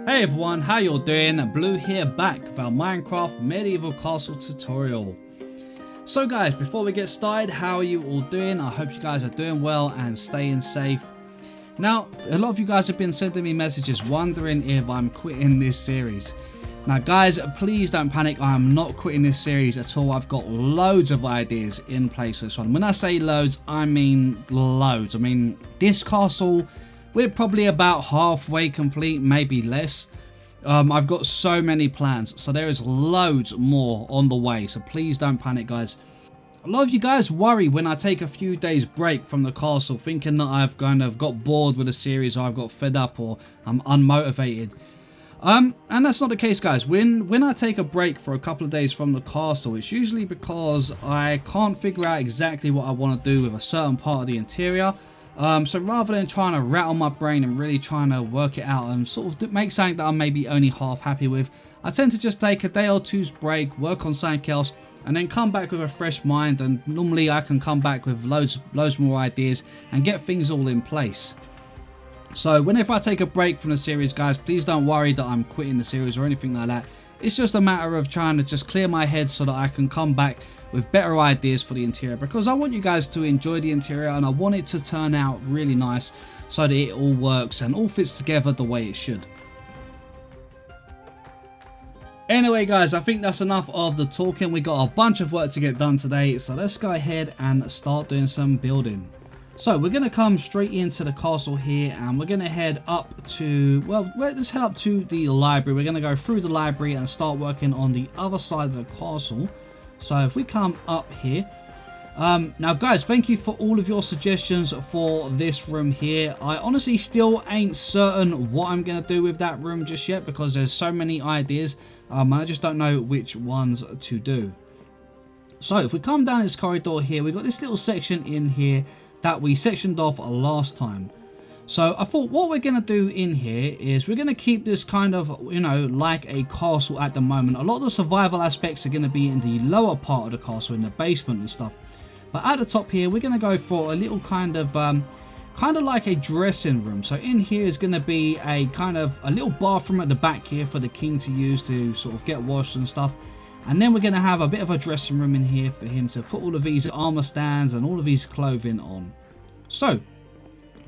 Hey everyone, how you all doing? Blue here, back with our Minecraft medieval castle tutorial. So guys, before we get started, how are you all doing? I hope you guys are doing well and staying safe. Now, a lot of you guys have been sending me messages wondering if I'm quitting this series. Now guys, please don't panic, I am not quitting this series at all. I've got loads of ideas in place for this one. When I say loads, I mean loads. I mean, this castle, we're probably about halfway complete, maybe less. I've got so many plans, so there is loads more on the way, so please don't panic guys. A lot of you guys worry when I take a few days break from the castle, thinking that I've kind of got bored with the series, or I've got fed up, or I'm unmotivated. And that's not the case guys. When I take a break for a couple of days from the castle, it's usually because I can't figure out exactly what I want to do with a certain part of the interior. So rather than trying to rattle my brain and really trying to work it out and sort of make something that I'm maybe only half happy with, I tend to just take a day or two's break, work on something else, and then come back with a fresh mind. And normally I can come back with loads more ideas and get things all in place. So whenever I take a break from the series guys, please don't worry that I'm quitting the series or anything like that. It's just a matter of trying to just clear my head so that I can come back with better ideas for the interior, because I want you guys to enjoy the interior and I want it to turn out really nice so that it all works and all fits together the way it should. Anyway guys, I think that's enough of the talking. We got a bunch of work to get done today, so let's go ahead and start doing some building. So we're going to come straight into the castle here, and we're going to head up to, well, let's head up to the library. We're going to go through the library and start working on the other side of the castle. So if we come up here, now guys, thank you for all of your suggestions for this room here. I honestly still ain't certain what I'm going to do with that room just yet, because there's so many ideas. I just don't know which ones to do. So if we come down this corridor here, we've got this little section in here that we sectioned off last time. So I thought what we're going to do in here is we're going to keep this kind of, you know, like a castle at the moment. A lot of the survival aspects are going to be in the lower part of the castle, in the basement and stuff. But at the top here, we're going to go for a little kind of like a dressing room. So in here is going to be a little bathroom at the back here for the king to use to sort of get washed and stuff. And then we're going to have a bit of a dressing room in here for him to put all of these armor stands and all of his clothing on. So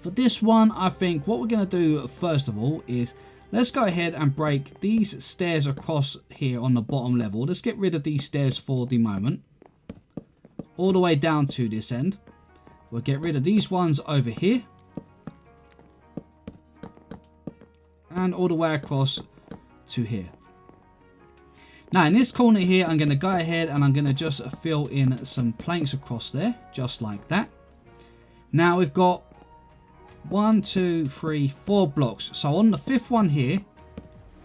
for this one, I think what we're going to do first of all is let's go ahead and break these stairs across here on the bottom level. Let's get rid of these stairs for the moment. All the way down to this end. We'll get rid of these ones over here. And all the way across to here. Now in this corner here, I'm going to go ahead and I'm going to just fill in some planks across there, just like that. Now we've got 1, 2, 3, 4 blocks. So on the fifth one here,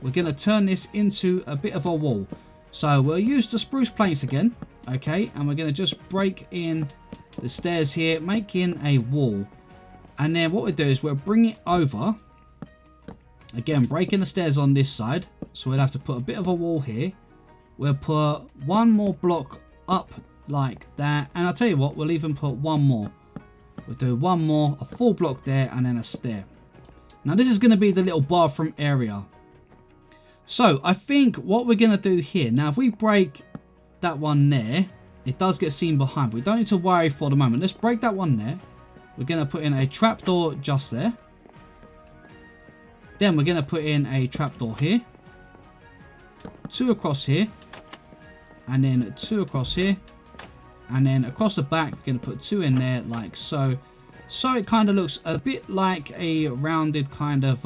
we're going to turn this into a bit of a wall. So we'll use the spruce planks again, okay, and we're going to just break in the stairs here, making a wall. And then what we do is we'll bring it over, again breaking the stairs on this side. So we'll have to put a bit of a wall here. We'll put one more block up like that, and I'll tell you what, we'll even put one more. We'll do one more, a full block there, and then a stair. Now this is going to be the little bathroom area. So I think what we're going to do here, now if we break that one there, it does get seen behind. We don't need to worry for the moment. Let's break that one there. We're going to put in a trapdoor just there. Then we're going to put in a trapdoor here. 2 across here. And then 2 across here. And then across the back, we're going to put 2 in there like so. So it kind of looks a bit like a rounded kind of,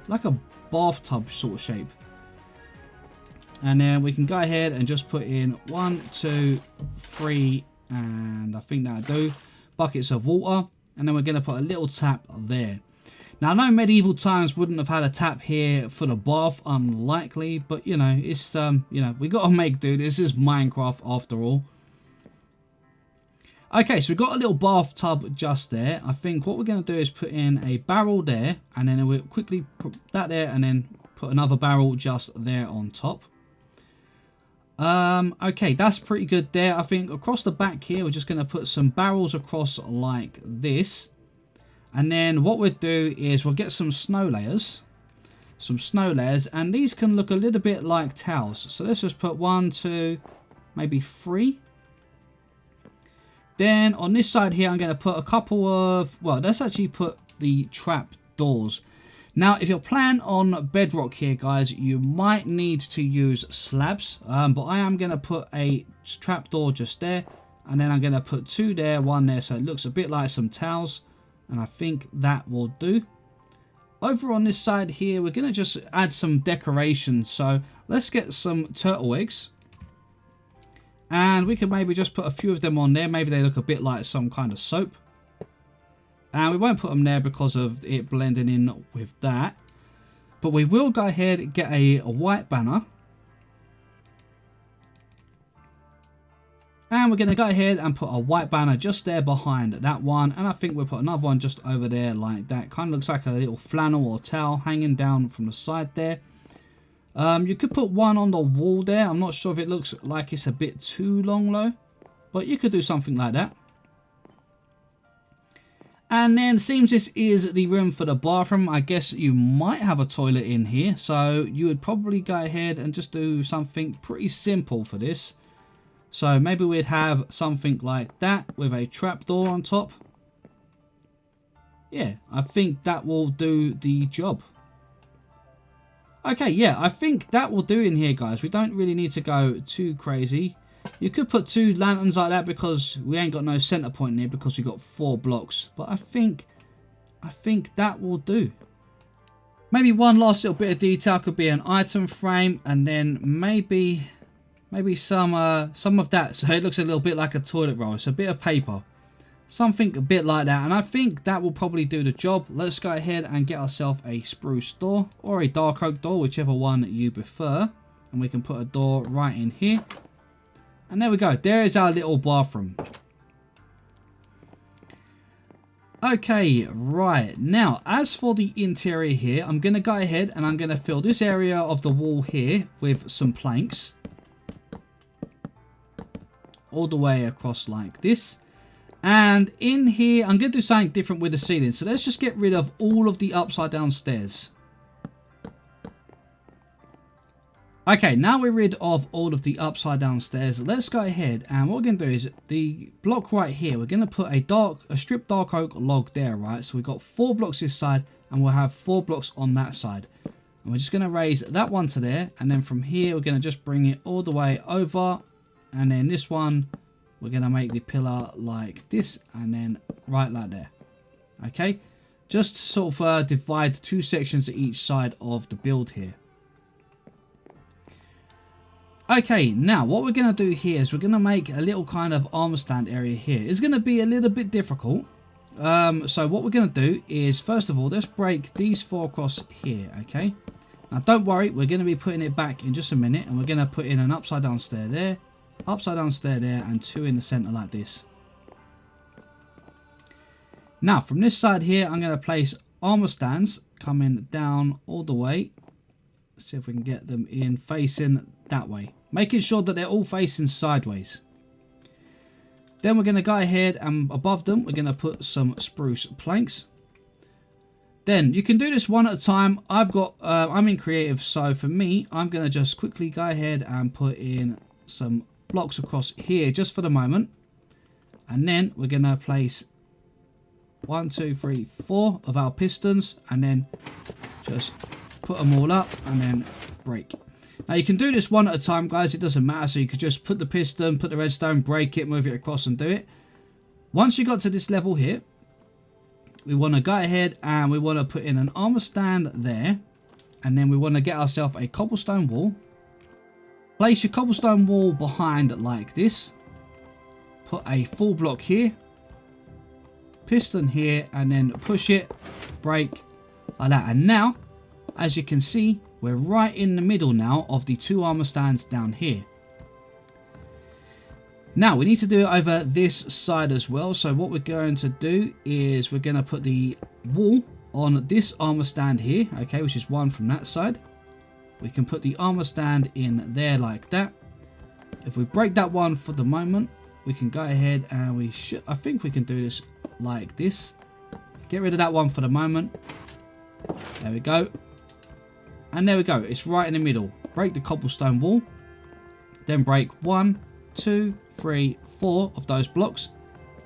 like a bathtub sort of shape. And then we can go ahead and just put in 1, 2, 3, and I think that'll do. Buckets of water. And then we're going to put a little tap there. Now I know medieval times wouldn't have had a tap here for the bath, unlikely. But you know, it's, you know, we got to make do. This is Minecraft after all. Okay, so we've got a little bathtub just there. I think what we're going to do is put in a barrel there. And then we'll quickly put that there and then put another barrel just there on top. Okay, that's pretty good there. I think across the back here, we're just going to put some barrels across like this. And then what we'll do is we'll get some snow layers. some snow layers, and these can look a little bit like towels. So let's just put 1, 2, maybe 3. Then on this side here, I'm going to put a couple of, well, let's actually put the trap doors. Now, if you're playing on bedrock here, guys, you might need to use slabs, but I am going to put a trap door just there, and then I'm going to put 2 there, 1 there, so it looks a bit like some tiles, and I think that will do. Over on this side here, we're going to just add some decoration, so let's get some turtle eggs. And we could maybe just put a few of them on there. Maybe they look a bit like some kind of soap. And we won't put them there because of it blending in with that. But we will go ahead and get a white banner. And we're going to go ahead and put a white banner just there behind that one. And I think we'll put another one just over there like that. Kind of looks like a little flannel or towel hanging down from the side there. You could put one on the wall there. I'm not sure if it looks like it's a bit too long though, but you could do something like that. And then seems this is the room for the bathroom. I guess you might have a toilet in here, so you would probably go ahead and just do something pretty simple for this. So maybe we'd have something like that with a trapdoor on top. Yeah, I think that will do the job. Okay, yeah, I think that will do in here, guys. We don't really need to go too crazy. You could put 2 lanterns like that because we ain't got no center point here because we got 4 blocks. But I think that will do. Maybe one last little bit of detail could be an item frame, and then maybe some of that, so it looks a little bit like a toilet roll. It's a bit of paper. Something a bit like that, and I think that will probably do the job. Let's go ahead and get ourselves a spruce door or a dark oak door, whichever one you prefer, and we can put a door right in here, and there we go. There is our little bathroom. Okay, right, now as for the interior here, I'm going to go ahead and I'm going to fill this area of the wall here with some planks all the way across like this. And in here, I'm going to do something different with the ceiling. So let's just get rid of all of the upside down stairs. Okay, now we're rid of all of the upside down stairs. Let's go ahead, and what we're going to do is the block right here, we're going to put a stripped dark oak log there, right? So we've got 4 blocks this side, and we'll have 4 blocks on that side. And we're just going to raise that one to there, and then from here, we're going to just bring it all the way over, and then this one, we're going to make the pillar like this, and then right like there. Okay, just sort of divide 2 sections at each side of the build here. Okay, now what we're going to do here is we're going to make a little kind of armor stand area here. It's going to be a little bit difficult. So what we're going to do is, first of all, let's break these 4 across here, okay? Now don't worry, we're going to be putting it back in just a minute, and we're going to put in an upside down stair there, upside down stair there, and 2 in the center like this. Now from this side here, I'm going to place armor stands coming down all the way. Let's see if we can get them in facing that way, making sure that they're all facing sideways. Then we're going to go ahead and above them, we're going to put some spruce planks. Then you can do this one at a time. I'm in creative, so for me, I'm going to just quickly go ahead and put in some blocks across here just for the moment, and then we're going to place 1, 2, 3, 4 of our pistons, and then just put them all up and then break. Now you can do this one at a time, guys, it doesn't matter. So you could just put the piston, put the redstone, break it, move it across and do it. Once you got to this level here, we want to go ahead and we want to put in an armor stand there, and then we want to get ourselves a cobblestone wall. Place your cobblestone wall behind like this, put a full block here, piston here, and then push it, break like that. And now, as you can see, we're right in the middle now of the 2 armor stands down here. Now we need to do it over this side as well. So what we're going to do is we're going to put the wall on this armor stand here, okay, which is 1 from that side. We can put the armor stand in there like that. If we break that one for the moment, we can go ahead and I think we can do this like this. Get rid of that one for the moment. There we go. And there we go. It's right in the middle. Break the cobblestone wall. Then break 1, 2, 3, 4 of those blocks.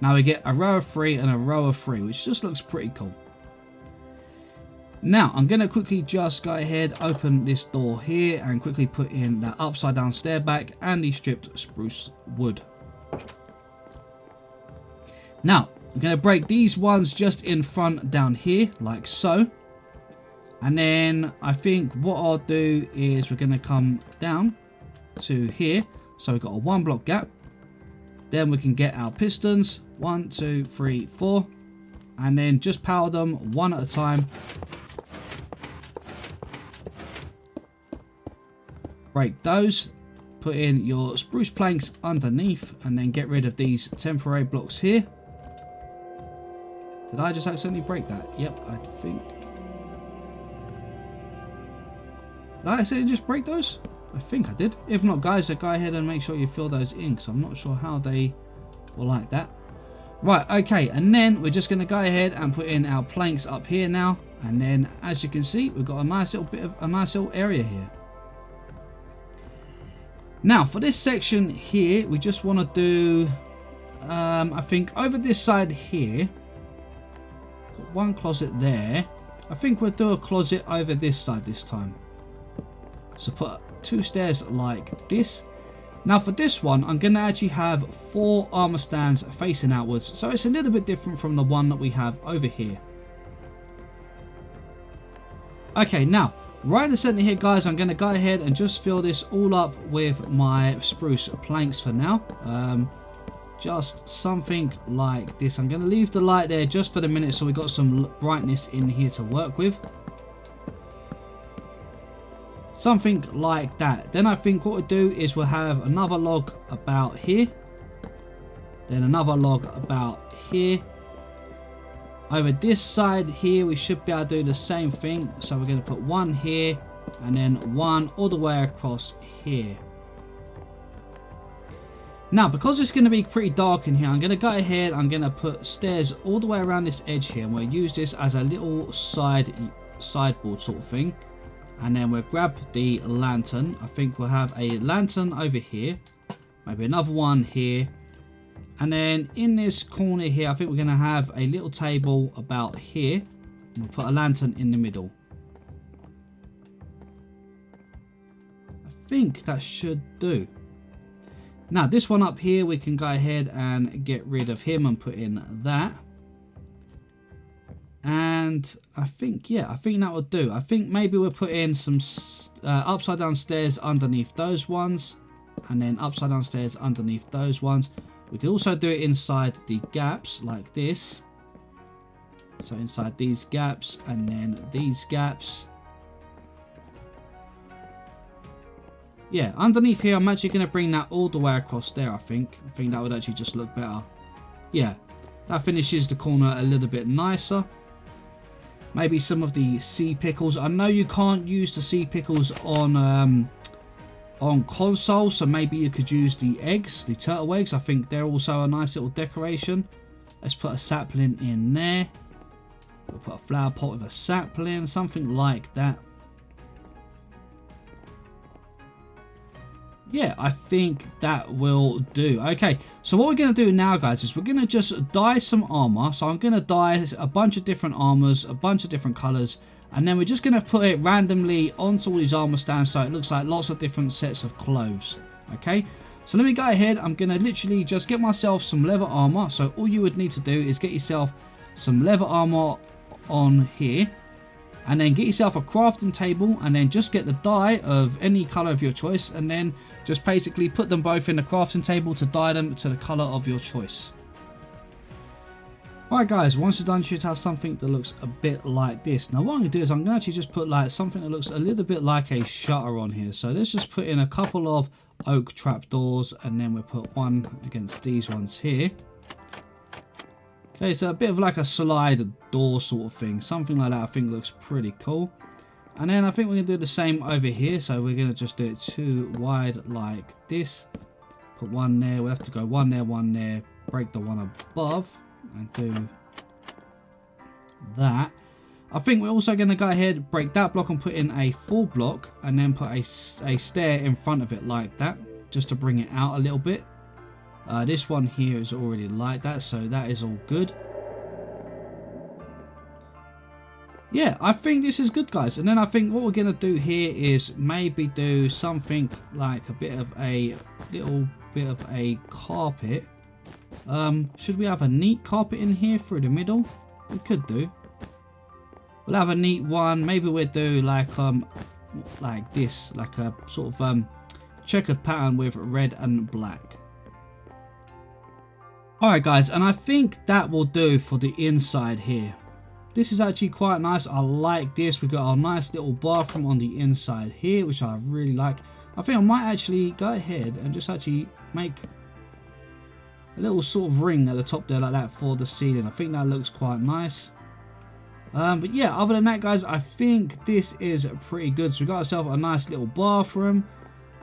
Now we get a row of 3 and a row of 3, which just looks pretty cool. Now I'm going to quickly just go ahead, open this door here and quickly put in that upside down stair back and the stripped spruce wood. Now I'm going to break these ones just in front down here like so. And then I think what I'll do is we're going to come down to here. So we've got a 1 block gap. Then we can get our pistons. 1, 2, 3, 4. And then just power them one at a time. Break those. Put in your spruce planks underneath. And then get rid of these temporary blocks here. Did I just accidentally break that? Yep, I think. Did I accidentally just break those? I think I did. If not, guys, go ahead and make sure you fill those in, because I'm not sure how they will like that. Right, okay, and then we're just going to go ahead and put in our planks up here now. And then, as you can see, we've got a nice little area here. Now, for this section here, we just want to do, I think, over this side here. Got 1 closet there. I think we'll do a closet over this side this time. So put 2 stairs like this. Now for this one, I'm going to actually have 4 armor stands facing outwards. So it's a little bit different from the one that we have over here. Okay, now, right in the center here, guys, I'm going to go ahead and just fill this all up with my spruce planks for now. Just something like this. I'm going to leave the light there just for the minute so we got some brightness in here to work with. Something like that. Then I think what we'll do is we'll have another log about here. Then another log about here. Over this side here, we should be able to do the same thing. So we're going to put 1 here and then 1 all the way across here. Now, because it's going to be pretty dark in here, I'm going to go ahead, I'm going to put stairs all the way around this edge here. And we'll use this as a little sideboard sort of thing. And then we'll grab the lantern. I think we'll have a lantern over here. Maybe another one here. And then in this corner here, I think we're going to have a little table about here. And we'll put a lantern in the middle. I think that should do. Now, this one up here, we can go ahead and get rid of him and put in that. And I think, yeah, I think that will do. I think maybe we'll put in some upside down stairs underneath those ones. And then upside down stairs underneath those ones. We can also do it inside the gaps like this. So inside these gaps and then these gaps. Yeah, underneath here, I'm actually going to bring that all the way across there, I think. I think that would actually just look better. Yeah, that finishes the corner a little bit nicer. Maybe some of the sea pickles. I know you can't use the sea pickles on console, so maybe you could use the eggs, the turtle eggs. I think they're also a nice little decoration. Let's put a sapling in there. We'll put a flower pot with a sapling, something like that. Yeah, I think that will do. Okay, so what we're going to do now, guys, is we're going to just dye some armor. So I'm going to dye a bunch of different armors, a bunch of different colors. And then we're just going to put it randomly onto all these armor stands so it looks like lots of different sets of clothes. Okay, so let me go ahead. I'm going to literally just get myself some leather armor. So all you would need to do is get yourself some leather armor on here. And then get yourself a crafting table and then just get the dye of any color of your choice. And then just basically put them both in the crafting table to dye them to the color of your choice. Alright guys, once you're done, you should have something that looks a bit like this. Now what I'm going to do is I'm going to actually just put like something that looks a little bit like a shutter on here. So let's just put in a couple of oak trapdoors and then we'll put one against these ones here. Okay, so a bit of like a slide door sort of thing. Something like that I think looks pretty cool. And then I think we're going to do the same over here. So we're going to just do it 2 wide like this. Put one there. We'll have to go one there. Break the one above and do that. I think we're also going to go ahead, break that block and put in a full block, and then put a stair in front of it like that, just to bring it out a little bit. This one here is already like that, so that is all good. Yeah, I think this is good, guys. And then I think what we're going to do here is maybe do something like a little bit of a carpet. Should we have a neat carpet in here through the middle? We could do. We'll have a neat one. Maybe we'll do like this, like a sort of checkered pattern with red and black. Alright guys, and I think that will do for the inside here. This is actually quite nice. I like this. We've got our nice little bathroom on the inside here, which I really like. I think I might actually go ahead and just actually make a little sort of ring at the top there like that for the ceiling. I think that looks quite nice. But yeah, other than that guys, I think this is pretty good. So we got ourselves a nice little bathroom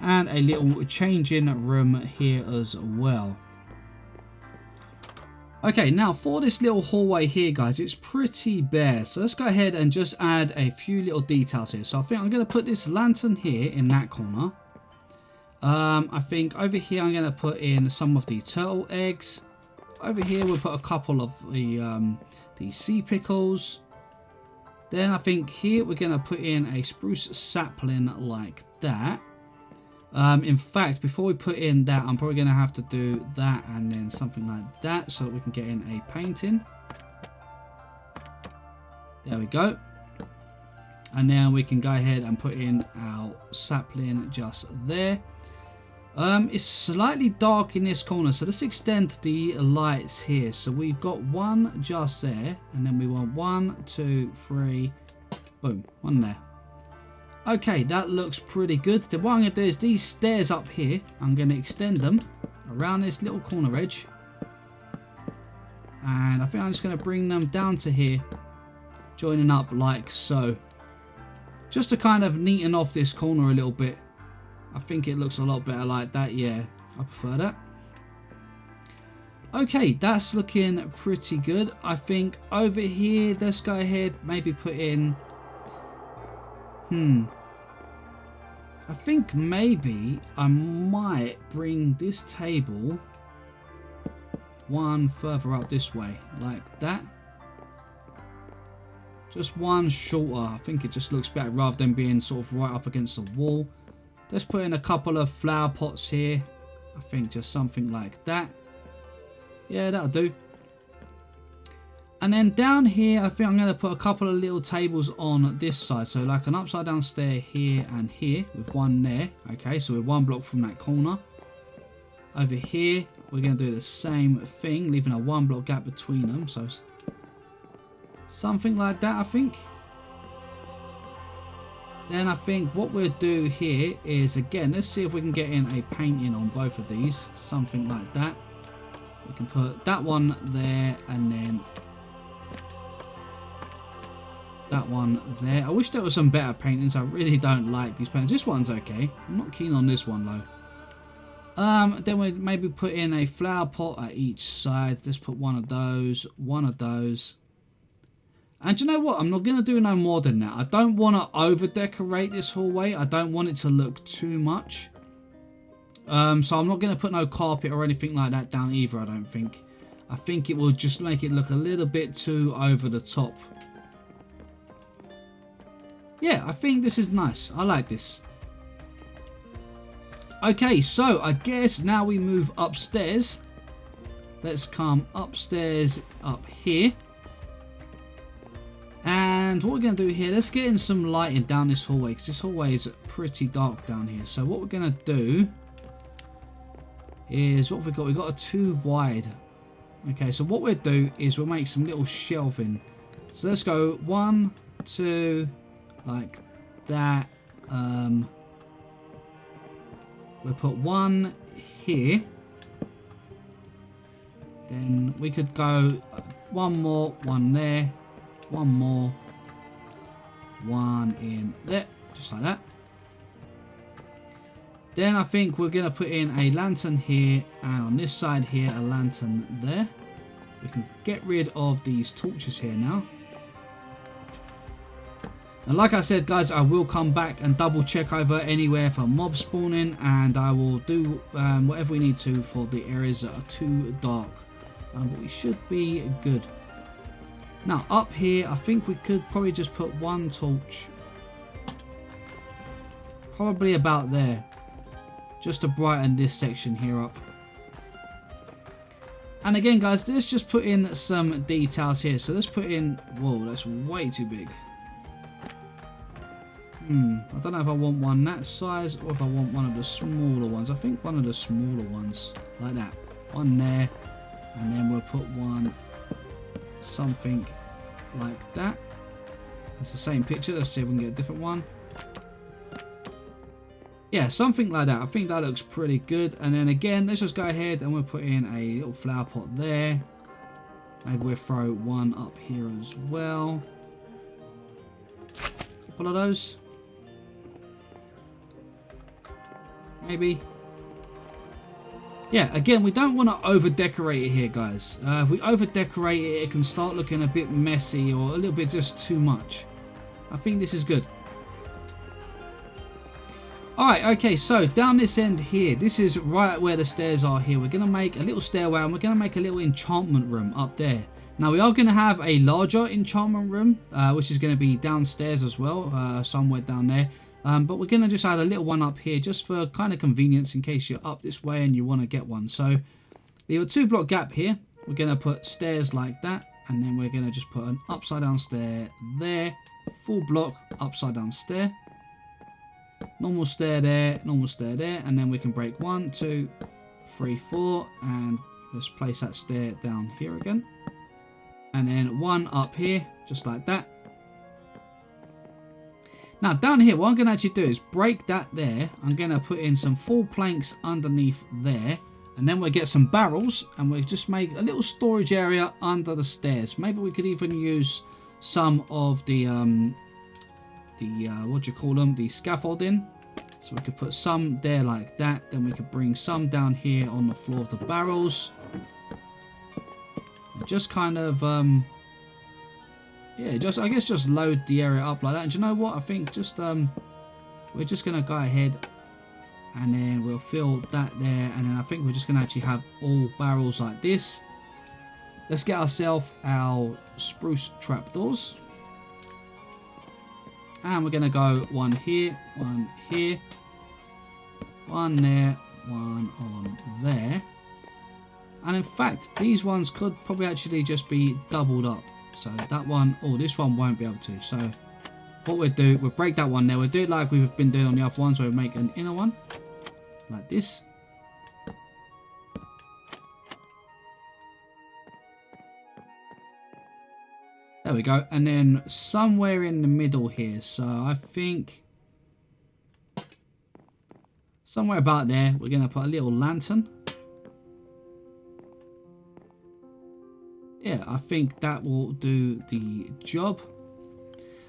and a little changing room here as well. Okay, now for this little hallway here guys, it's pretty bare. So let's go ahead and just add a few little details here. So I think I'm going to put this lantern here in that corner. I think over here I'm going to put in some of the turtle eggs. Over here we'll put a couple of the sea pickles. Then I think here we're going to put in a spruce sapling like that. In fact, before we put in that, I'm probably going to have to do that and then something like that so that we can get in a painting. There we go. And then we can go ahead and put in our sapling just there. It's slightly dark in this corner, so let's extend the lights here. So we've got one just there, and then we want 1, 2, 3, boom, one there. Okay, that looks pretty good. Then what I'm going to do is these stairs up here, I'm going to extend them around this little corner edge. And I think I'm just going to bring them down to here, joining up like so. Just to kind of neaten off this corner a little bit. I think it looks a lot better like that. Yeah, I prefer that. Okay, that's looking pretty good. I think over here, let's go ahead, maybe put in... I think maybe I might bring this table one further up this way, like that. Just one shorter. I think it just looks better rather than being sort of right up against the wall. Let's put in a couple of flower pots here. I think just something like that. Yeah, that'll do. And then down here, I think I'm going to put a couple of little tables on this side. So like an upside down stair here and here with one there. Okay, so we're one block from that corner. Over here, we're going to do the same thing, leaving a one block gap between them. So something like that, I think. Then I think what we'll do here is, again, let's see if we can get in a painting on both of these. Something like that. We can put that one there and then that one there. I wish there was some better paintings. I really don't like these paintings. This one's okay. I'm not keen on this one though. Then we maybe put in a flower pot at each side. Let's put one of those, one of those. And you know what? I'm not going to do no more than that. I don't want to over decorate this hallway. I don't want it to look too much. So I'm not going to put no carpet or anything like that down either, I don't think. I think it will just make it look a little bit too over the top. Yeah, I think this is nice. I like this. Okay, so I guess now we move upstairs. Let's come upstairs up here. And what we're going to do here, let's get in some lighting down this hallway, because this hallway is pretty dark down here. So what we're going to do is, what have we got? We've got a 2 wide. Okay, so what we'll do is we'll make some little shelving. So let's go 1, 2, like that. We'll put one here. Then we could go one more, one there. One more, one in there, just like that. Then I think we're going to put in a lantern here, and on this side here a lantern there. We can get rid of these torches here now. And like I said, guys, I will come back and double check over anywhere for mob spawning, and I will do whatever we need to for the areas that are too dark. But we should be good. Now up here, I think we could probably just put one torch. Probably about there. Just to brighten this section here up. And again, guys, let's just put in some details here. So let's put in... Whoa, that's way too big. I don't know if I want one that size or if I want one of the smaller ones. I think one of the smaller ones. Like that. One there. And then we'll put one... something like that. It's the same picture. Let's see if we can get a different one. Yeah, something like that. I think that looks pretty good. And then again, let's just go ahead and we'll put in a little flower pot there. Maybe we'll throw one up here as well. A couple of those. Maybe. Yeah, again, we don't want to over decorate it here, guys. If we over decorate it, it can start looking a bit messy or a little bit just too much. I think this is good. Alright, okay, so down this end here, this is right where the stairs are here. We're going to make a little stairway and we're going to make a little enchantment room up there. Now, we are going to have a larger enchantment room, which is going to be downstairs as well, somewhere down there. But we're going to just add a little one up here just for kind of convenience in case you're up this way and you want to get one. So we have a 2-block gap here. We're going to put stairs like that. And then we're going to just put an upside down stair there. Full block upside down stair. Normal stair there. Normal stair there. And then we can break 1, 2, 3, 4. And let's place that stair down here again. And then one up here. Just like that. Now down here, what I'm going to actually do is break that there. I'm going to put in some full planks underneath there. And then we'll get some barrels and we'll just make a little storage area under the stairs. Maybe we could even use some of the what do you call them? The scaffolding. So we could put some there like that. Then we could bring some down here on the floor of the barrels. And just kind of... yeah, I guess just load the area up like that. And you know what? I think just we're just gonna go ahead and then we'll fill that there, and then I think we're just gonna actually have all barrels like this. Let's get ourselves our spruce trapdoors, and we're gonna go one here, one here, one there, one on there. And in fact, these ones could probably actually just be doubled up. So that one, oh, this one won't be able to. So what we'll do, we'll break that one there. We'll do it like we've been doing on the other ones. So we'll make an inner one like this. There we go. And then somewhere in the middle here. So I think somewhere about there, we're going to put a little lantern. Yeah, I think that will do the job.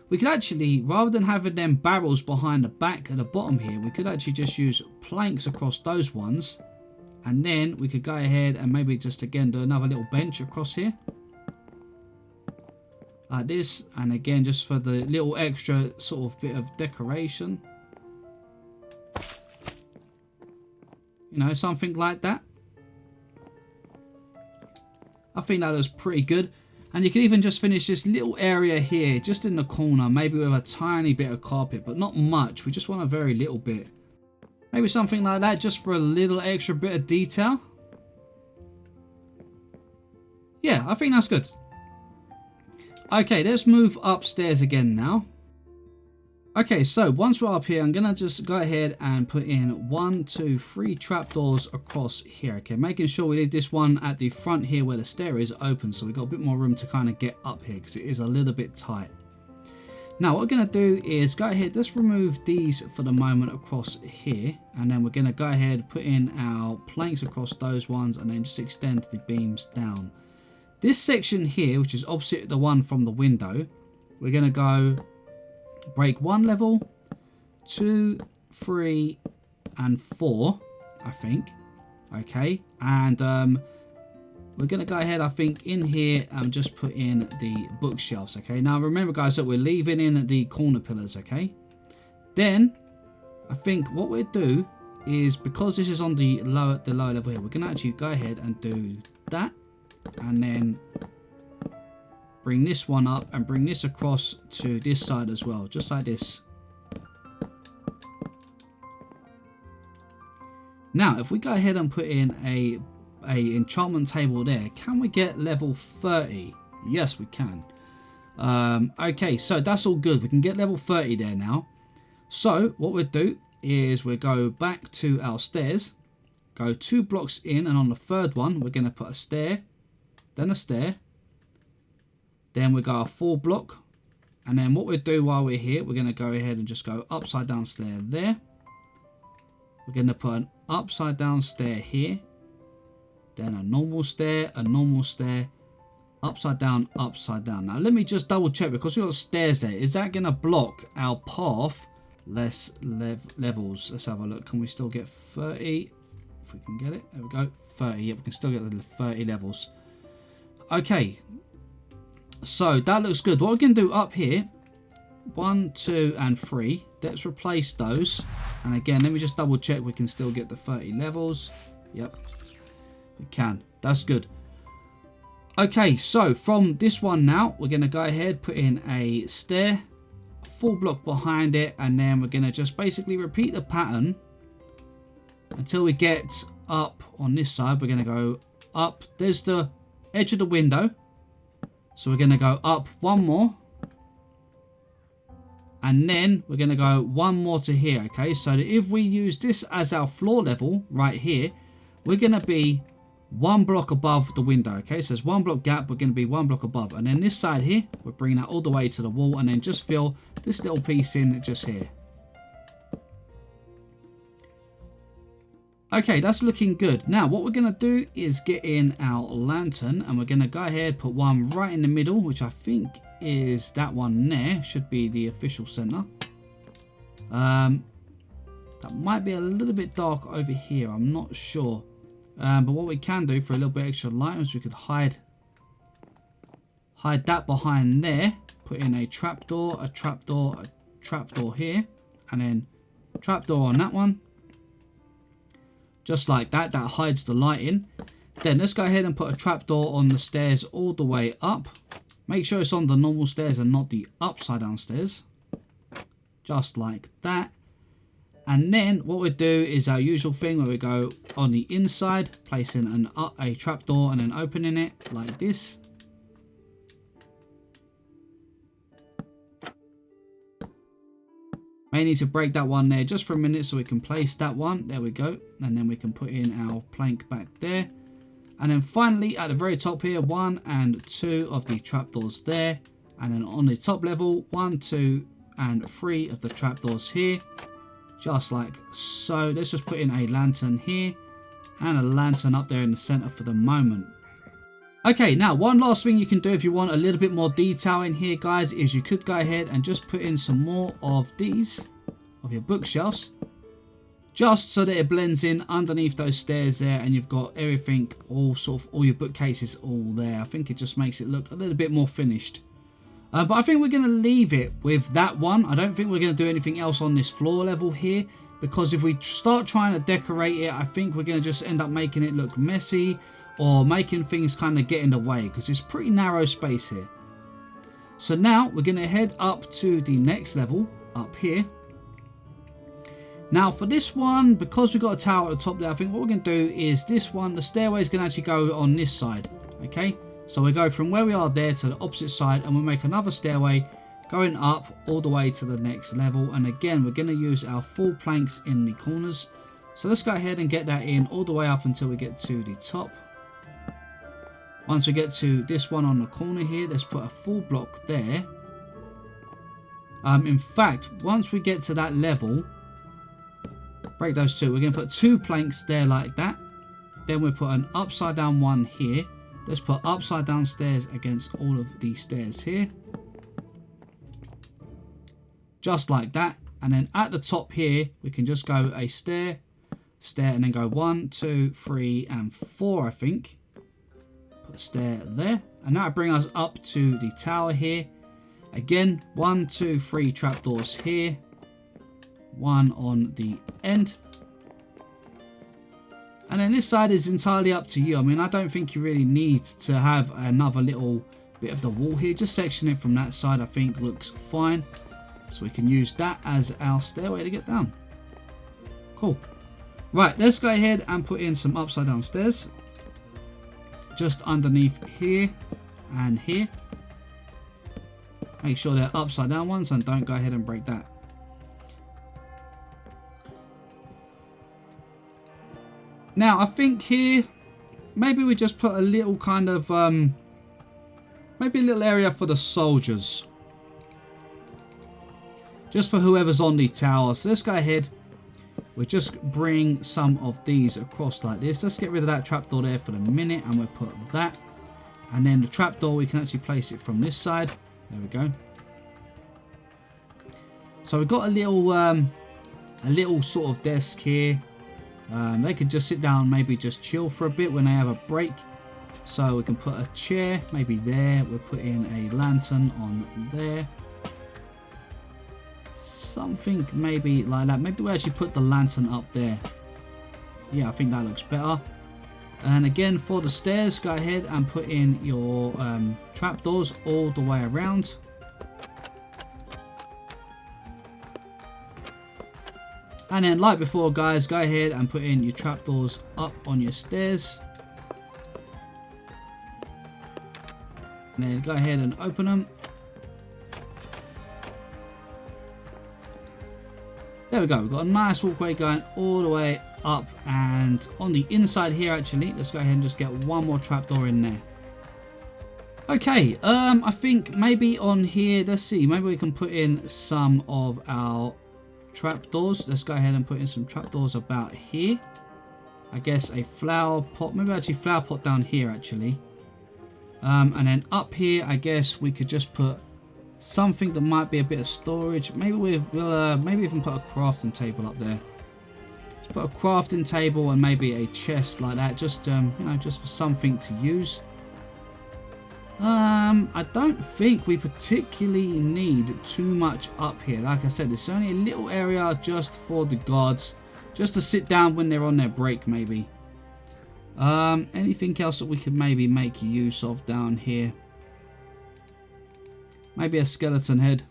We could actually, rather than having them barrels behind the back at the bottom here, we could actually just use planks across those ones. And then we could go ahead and maybe just again do another little bench across here. Like this. And again, just for the little extra sort of bit of decoration. You know, something like that. I think that looks pretty good. And you can even just finish this little area here, just in the corner, maybe with a tiny bit of carpet, but not much. We just want a very little bit. Maybe something like that, just for a little extra bit of detail. Yeah, I think that's good. Okay, let's move upstairs again now. Okay, so once we're up here, I'm going to just go ahead and put in 1, 2, 3 trapdoors across here. Okay, making sure we leave this one at the front here where the stair is open, so we've got a bit more room to kind of get up here because it is a little bit tight. Now, what we're going to do is go ahead, let's remove these for the moment across here, and then we're going to go ahead, put in our planks across those ones, and then just extend the beams down. This section here, which is opposite the one from the window, we're going to go... break 1 level, 2, 3, and 4, I think. Okay, and we're going to go ahead, I think, in here and just put in the bookshelves, okay? Now, remember, guys, that we're leaving in the corner pillars, okay? Then, I think what we'll do is, because this is on the lower level here, we're going to actually go ahead and do that. And then bring this one up and bring this across to this side as well, just like this. Now, if we go ahead and put in a enchantment table there, can we get level 30? Yes, we can. Okay, so that's all good. We can get level 30 there now. So what we'll do is we'll go back to our stairs, go 2 blocks in, and on the third one, we're going to put a stair, then a stair. Then we go a 4 block. And then what we'll do while we're here, we're going to go ahead and just go upside down stair there. We're going to put an upside down stair here. Then a normal stair, upside down, upside down. Now let me just double check, because we've got stairs there. Is that going to block our path? Less levels. Let's have a look. Can we still get 30? If we can get it. There we go. 30. Yep, we can still get the 30 levels. Okay. So that looks good. What we're going to do up here, 1, 2, and 3. Let's replace those. And again, let me just double check we can still get the 30 levels. Yep, we can. That's good. Okay, so from this one now, we're going to go ahead, put in a stair, 4 block behind it, and then we're going to just basically repeat the pattern until we get up on this side. We're going to go up. There's the edge of the window. So we're going to go up 1 more. And then we're going to go 1 more to here, okay? So that if we use this as our floor level right here, we're going to be 1 block above the window, okay? So there's 1 block gap, we're going to be 1 block above. And then this side here, we're bringing that all the way to the wall, and then just fill this little piece in just here. Okay, that's looking good. Now, what we're going to do is get in our lantern, and we're going to go ahead, put one right in the middle, which I think is that one there. Should be the official center. That might be a little bit dark over here. I'm not sure. But what we can do for a little bit extra light is we could hide that behind there. Put in a trapdoor, a trapdoor, a trapdoor here, and then trapdoor on that one. Just like that. That hides the light in. Then let's go ahead and put a trapdoor on the stairs all the way up. Make sure it's on the normal stairs and not the upside down stairs. Just like that. And then what we do is our usual thing where we go on the inside, placing a trapdoor and then opening it like this. May need to break that one there just for a minute so we can place that one. There we go. And then we can put in our plank back there. And then finally at the very top here, 1 and 2 of the trapdoors there. And then on the top level, 1, 2 and 3 of the trapdoors here. Just like so. Let's just put in a lantern here and a lantern up there in the center for the moment. Okay, now one last thing you can do if you want a little bit more detail in here, guys, is you could go ahead and just put in some more of these, of your bookshelves, just so that it blends in underneath those stairs there, and you've got everything, all your bookcases all there. I think it just makes it look a little bit more finished. But I think we're going to leave it with that one. I don't think we're going to do anything else on this floor level here, because if we start trying to decorate it, I think we're going to just end up making it look messy or making things kind of get in the way, because it's pretty narrow space here. So now we're going to head up to the next level up here. Now for this one, because we've got a tower at the top there, I think what we're going to do is this one, the stairway is going to actually go on this side. Okay, so we go from where we are there to the opposite side, and we'll make another stairway going up all the way to the next level. And again, we're going to use our full planks in the corners. So let's go ahead and get that in all the way up until we get to the top. Once we get to this one on the corner here, let's put a full block there. In fact, once we get to that level, break those two. We're going to put 2 planks there like that. Then we put an upside down one here. Let's put upside down stairs against all of these stairs here. Just like that. And then at the top here, we can just go a stair, and then go 1, 2, 3, and 4, I think. stair there. And that'll bring us up to the tower here. Again, 1, 2, 3 trapdoors here. One on the end. And then this side is entirely up to you. I mean, I don't think you really need to have another little bit of the wall here. Just section it from that side, I think looks fine. So we can use that as our stairway to get down. Cool. Right, let's go ahead and put in some upside down stairs. Just underneath here and here. Make sure they're upside down ones and don't go ahead and break that. Now, I think here, maybe we just put a little kind of, maybe a little area for the soldiers. Just for whoever's on the tower. So let's go ahead. We'll just bring some of these across like this. Let's get rid of that trapdoor there for the minute. And we'll put that. And then the trapdoor, we can actually place it from this side. There we go. So we've got a little sort of desk here. They could just sit down, maybe just chill for a bit when they have a break. So we can put a chair maybe there. We'll put in a lantern on there. Something maybe like that. Maybe we actually put the lantern up there. Yeah, I think that looks better. And again, for the stairs, go ahead and put in your trapdoors all the way around. And then, like before, guys, go ahead and put in your trapdoors up on your stairs. And then go ahead and open them. There we go. We've got a nice walkway going all the way up. And on the inside here, actually, let's go ahead and just get one more trapdoor in there. Okay, I think maybe on here, let's see. Maybe we can put in some of our trapdoors. Let's go ahead and put in some trapdoors about here. I guess a flower pot. Maybe actually flower pot down here, actually. And then up here, I guess we could just put something that might be a bit of storage. Maybe we'll maybe even put a crafting table up there. Let's put a crafting table and maybe a chest like that. Just you know, just for something to use. I don't think we particularly need too much up here. Like I said, it's only a little area just for the guards, just to sit down when they're on their break, maybe. Anything else that we could maybe make use of down here? Maybe a skeleton head.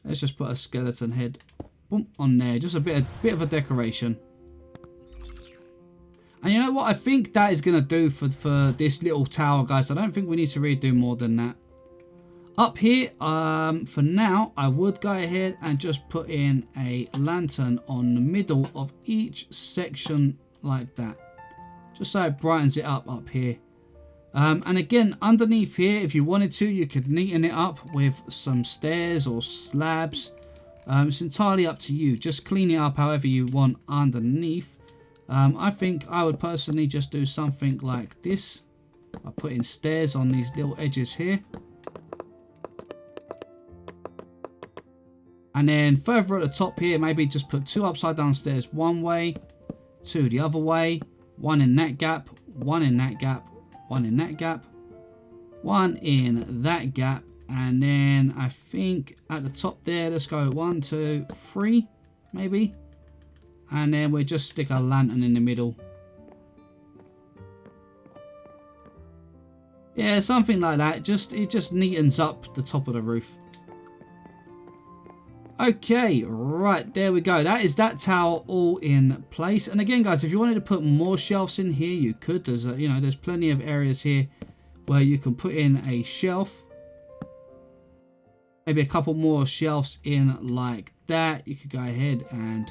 Let's just put a skeleton head, boom, on there. Just a bit of a decoration. And you know what? I think that is going to do for this little tower, guys. I don't think we need to really do more than that. Up here, for now, I would go ahead and just put in a lantern on the middle of each section like that. Just so it brightens it up here. And again, underneath here, if you wanted to, you could neaten it up with some stairs or slabs. It's entirely up to you. Just clean it up however you want underneath. I think I would personally just do something like this. I put in stairs on these little edges here. And then further at the top here, maybe just put 2 upside down stairs one way, 2 the other way, 1 in that gap, 1 in that gap, 1 in that gap, 1 in that gap. And then I think at the top there, let's go 1, 2, 3 maybe. And then we'll just stick a lantern in the middle. Yeah, something like that. It just neatens up the top of the roof. Okay, right, there we go. That is that tower all in place. And again, guys, if you wanted to put more shelves in here, you could. There's you know, there's plenty of areas here where you can put in a shelf. Maybe a couple more shelves in like that. You could go ahead and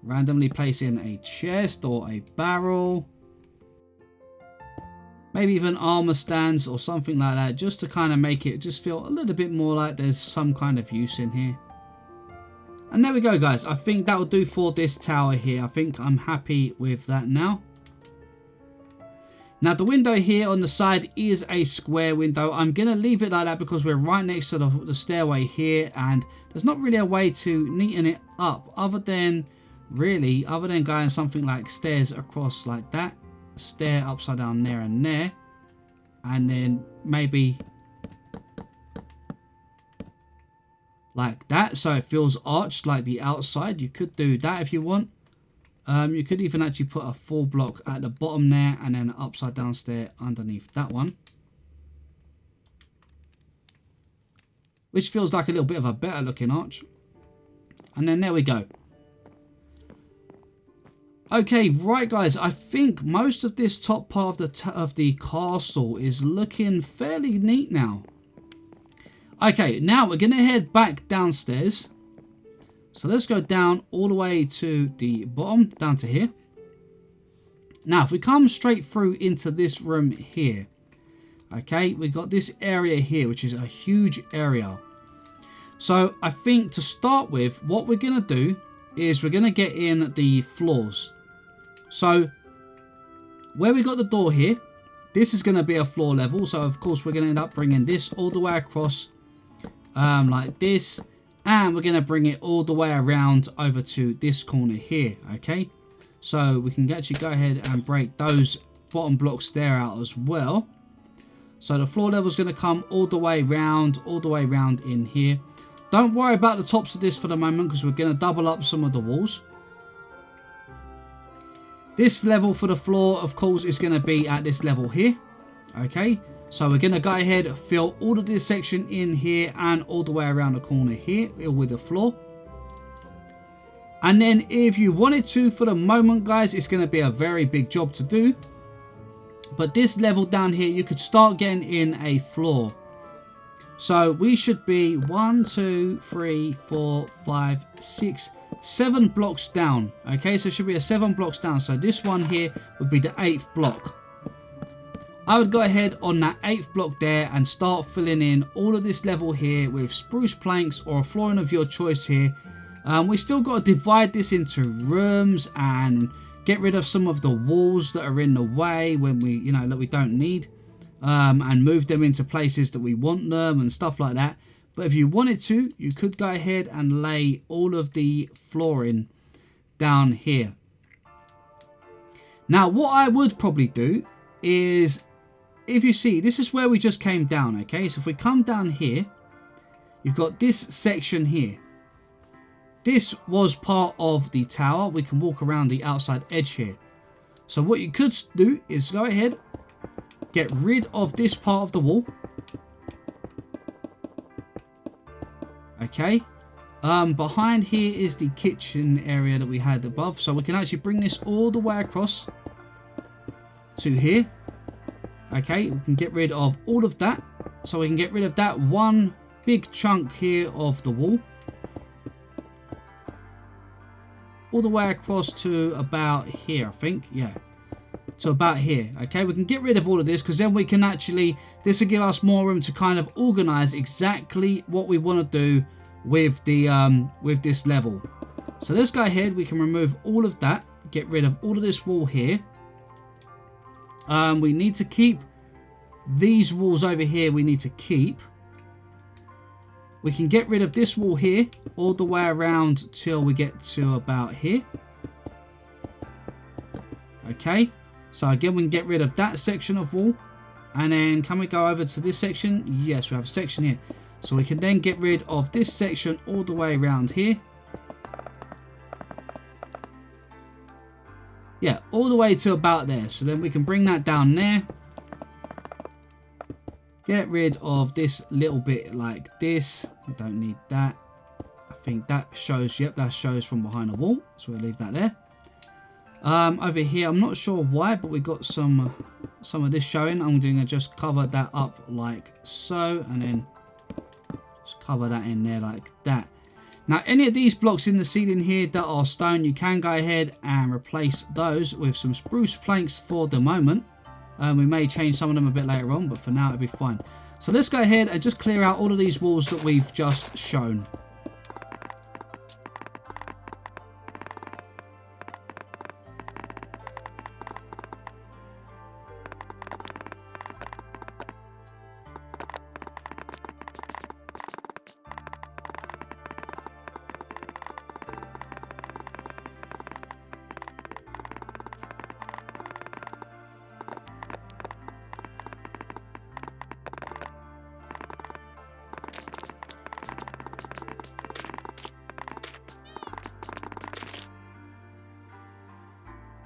randomly place in a chest or a barrel. Maybe even armor stands or something like that, just to kind of make it just feel a little bit more like there's some kind of use in here. And there we go, guys. I think that will do for this tower here. I think I'm happy with that now. Now, the window here on the side is a square window. I'm going to leave it like that because we're right next to the stairway here. And there's not really a way to neaten it up other than going something like stairs across like that. stair upside down there and there. And then maybe like that, so it feels arched like the outside. You could do that if you want. You could even actually put a full block at the bottom there and then an upside down stair underneath that one, which feels like a little bit of a better looking arch. And then there we go. Okay, right guys, I think most of this top part of the castle is looking fairly neat now. Okay, now we're going to head back downstairs. So let's go down all the way to the bottom, down to here. Now, if we come straight through into this room here, okay, we've got this area here, which is a huge area. So I think to start with, what we're going to do is we're going to get in the floors. So where we got the door here, this is going to be a floor level. So of course we're going to end up bringing this all the way across like this. And we're going to bring it all the way around over to this corner here. Okay. So we can actually go ahead and break those bottom blocks there out as well. So the floor level is going to come all the way round in here. Don't worry about the tops of this for the moment because we're going to double up some of the walls. This level for the floor, of course, is going to be at this level here. Okay, so we're going to go ahead and fill all of this section in here and all the way around the corner here with the floor. And then if you wanted to, for the moment, guys, it's going to be a very big job to do. But this level down here, you could start getting in a floor. So we should be 1, 2, 3, 4, 5, 6, 7 blocks down. Okay, so it should be a 7 blocks down. So this one here would be the 8th block. I would go ahead on that 8th block there and start filling in all of this level here with spruce planks or a flooring of your choice here. We still got to divide this into rooms and get rid of some of the walls that are in the way when we, you know, that we don't need. And move them into places that we want them and stuff like that. But if you wanted to, you could go ahead and lay all of the flooring down here. Now, what I would probably do is, if you see, this is where we just came down, okay? So if we come down here, you've got this section here. This was part of the tower. We can walk around the outside edge here. So what you could do is go ahead, get rid of this part of the wall. Okay. Behind here is the kitchen area that we had above. So we can actually bring this all the way across to here. Okay. We can get rid of all of that. So we can get rid of that one big chunk here of the wall. All the way across to about here, I think. Yeah. So about here. Okay, we can get rid of all of this because then we can actually, this will give us more room to kind of organize exactly what we want to do with the with this level. So let's go ahead, we can remove all of that, get rid of all of this wall here. We need to keep these walls over here, we need to keep. We can get rid of this wall here all the way around till we get to about here. Okay. So again, we can get rid of that section of wall. And then can we go over to this section? Yes, we have a section here. So we can then get rid of this section all the way around here. Yeah, all the way to about there. So then we can bring that down there. Get rid of this little bit like this. We don't need that. I think that shows, yep, that shows from behind the wall. So we'll leave that there. Over here, I'm not sure why, but we got some of this showing. I'm going to just cover that up like so, and then just cover that in there like that. Now, any of these blocks in the ceiling here that are stone, you can go ahead and replace those with some spruce planks for the moment. We may change some of them a bit later on, but for now it'll be fine. So let's go ahead and just clear out all of these walls that we've just shown.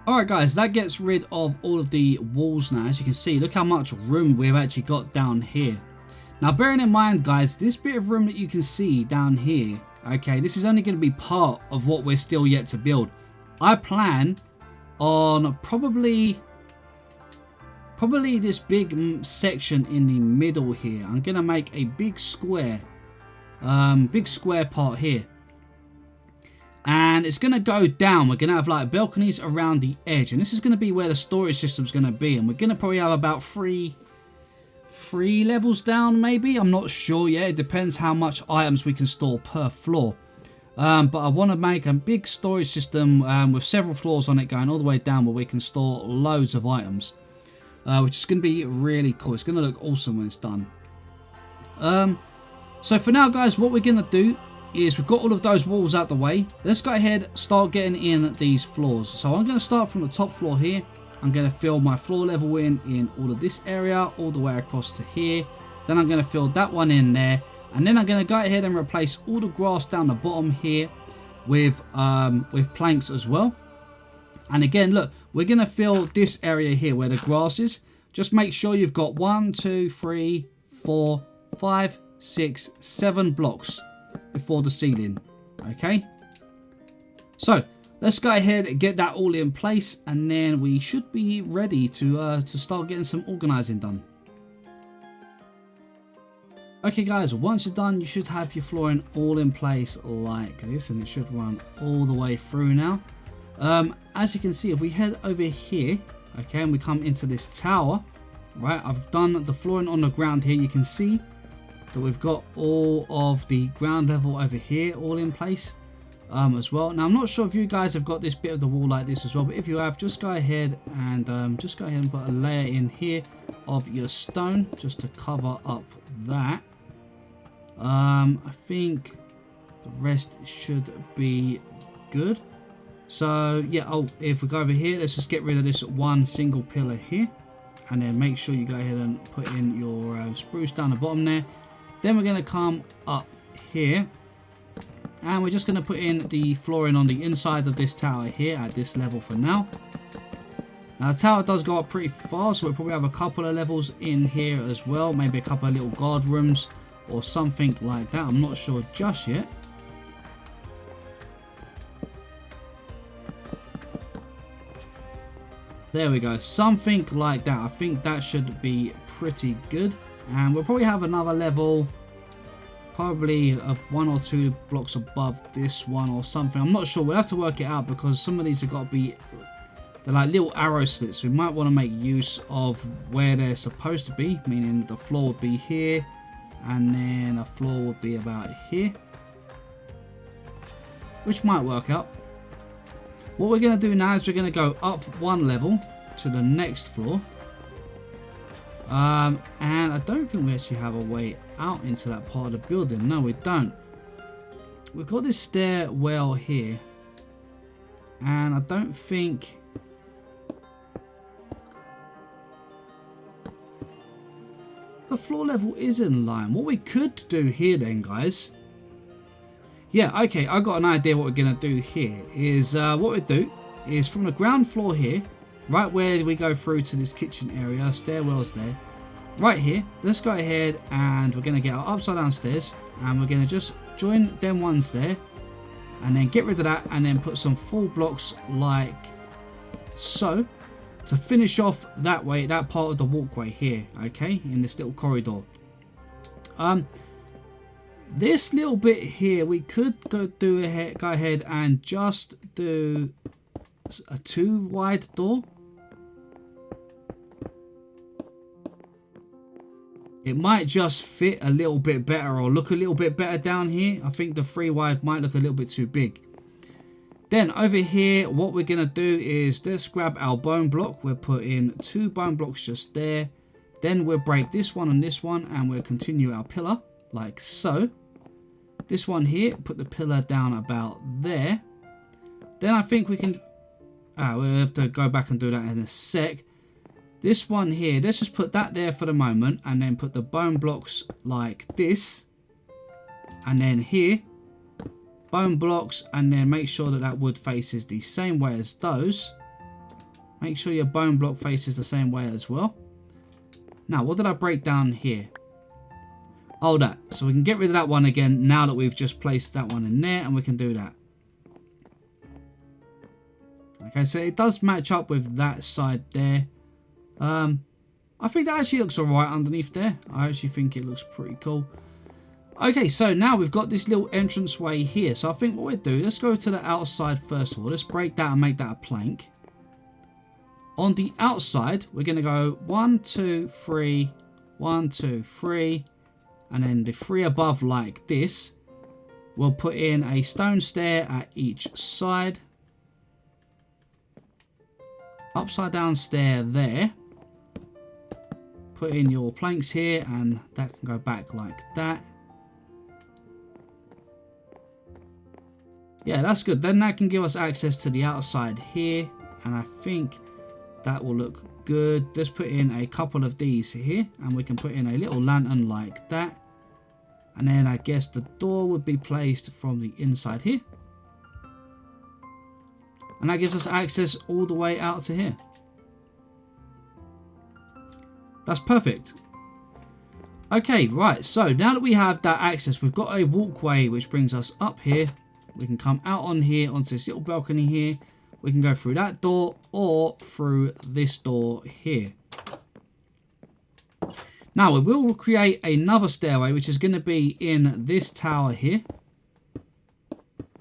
Alright guys, that gets rid of all of the walls now. As you can see, look how much room we've actually got down here. Now bearing in mind guys, this bit of room that you can see down here, okay, this is only going to be part of what we're still yet to build. I plan on probably this big section in the middle here. I'm going to make a big square part here. And it's going to go down. We're going to have like balconies around the edge. And this is going to be where the storage system's going to be. And we're going to probably have about three levels down maybe. I'm not sure yet. It depends how much items we can store per floor. But I want to make a big storage system with several floors on it going all the way down where we can store loads of items. Which is going to be really cool. It's going to look awesome when it's done. So for now guys, what we're going to do is we've got all of those walls out the way. Let's go ahead, start getting in these floors. So I'm going to start from the top floor here. I'm going to fill my floor level in all of this area, all the way across to here. Then I'm going to fill that one in there. And then I'm going to go ahead and replace all the grass down the bottom here with planks as well. And again, look, we're going to fill this area here where the grass is. Just make sure you've got 1, 2, 3, 4, 5, 6, 7 blocks before the ceiling. Okay, so let's go ahead and get that all in place, and then we should be ready to start getting some organizing done. Okay guys, once you're done, you should have your flooring all in place like this, and it should run all the way through now. As you can see, if we head over here, okay, and we come into this tower, right, I've done the flooring on the ground here. You can see that we've got all of the ground level over here all in place as well. Now I'm not sure if you guys have got this bit of the wall like this as well, but if you have, just go ahead and put a layer in here of your stone just to cover up that. I think the rest should be good. So yeah, if we go over here, let's just get rid of this one single pillar here, and then make sure you go ahead and put in your spruce down the bottom there. Then we're going to come up here, and we're just going to put in the flooring on the inside of this tower here at this level for now. Now the tower does go up pretty far, so we'll probably have a couple of levels in here as well, maybe a couple of little guard rooms or something like that. I'm not sure just yet. There we go, something like that. I think that should be pretty good. And we'll probably have another level, probably 1 or 2 blocks above this one or something. I'm not sure. We'll have to work it out because some of these have got to be, they're like little arrow slits. We might want to make use of where they're supposed to be, meaning the floor would be here, and then the floor would be about here, which might work out. What we're going to do now is we're going to go up 1 level to the next floor. And I don't think we actually have a way out into that part of the building. No, we don't. We've got this stairwell here, and I don't think the floor level is in line. What we could do here then, guys, yeah, okay, I got an idea. What we're gonna do here is what we do is from the ground floor here, right where we go through to this kitchen area, stairwells there, right here, let's go ahead and we're going to get our upside down stairs, and we're going to just join them ones there, and then get rid of that, and then put some full blocks like so to finish off that way, that part of the walkway here, okay, in this little corridor. This little bit here, we could go ahead and just do a 2 wide door. It might just fit a little bit better or look a little bit better down here. I think the 3 wide might look a little bit too big. Then over here, what we're going to do is let's grab our bone block. We'll put in 2 bone blocks just there. Then we'll break this one and this one, and we'll continue our pillar like so. This one here, put the pillar down about there. Then I think we can... we'll have to go back and do that in a sec. This one here, let's just put that there for the moment, and then put the bone blocks like this. And then here, bone blocks, and then make sure that that wood faces the same way as those. Make sure your bone block faces the same way as well. Now, what did I break down here? Oh, that. So we can get rid of that one again now that we've just placed that one in there, and we can do that. Okay, so it does match up with that side there. I think that actually looks alright underneath there. I actually think it looks pretty cool. Okay, so now we've got this little entranceway here. So I think what we'll do, let's go to the outside first of all. Let's break that and make that a plank. On the outside, we're going to go 1, 2, 3, 1, 2, 3. And then the 3 above like this. We'll put in a stone stair at each side. Upside down stair there. Put in your planks here, and that can go back like that. Yeah, that's good. Then that can give us access to the outside here, and I think that will look good. Let's put in a couple of these here, and we can put in a little lantern like that. And then I guess the door would be placed from the inside here. And that gives us access all the way out to here. That's perfect. Okay, right. So now that we have that access, we've got a walkway which brings us up here. We can come out on here onto this little balcony here. We can go through that door or through this door here. Now we will create another stairway which is going to be in this tower here.